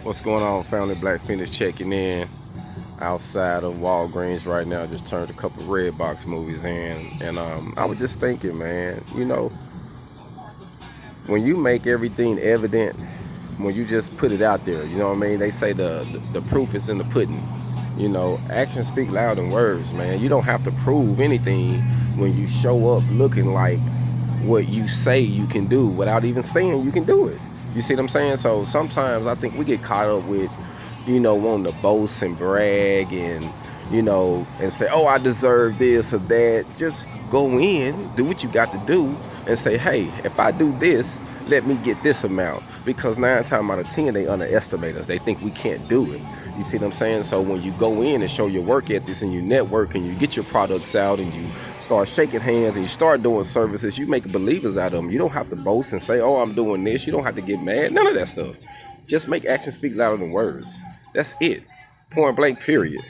What's going on, family? Black Phoenix checking in outside of Walgreens right now. Just turned a couple red box movies in, and I was just thinking, man, when you make everything evident, when you just put it out there, you know what I mean? They say the proof is in the pudding. Actions speak louder than words, man. You don't have to prove anything when you show up looking like what you say you can do without even saying you can do it. You see what I'm saying? So sometimes I think we get caught up with, wanting to boast and brag and say, oh, I deserve this or that. Just go in, do what you got to do, and say, hey, if I do this, let me get this amount. Because 9 times out of 10, they underestimate us. They think we can't do it. You see what I'm saying? So when you go in and show your work ethics and you network and you get your products out and you start shaking hands and you start doing services, you make believers out of them. You don't have to boast and say, oh, I'm doing this. You don't have to get mad. None of that stuff. Just make actions speak louder than words. That's it. Point blank, period.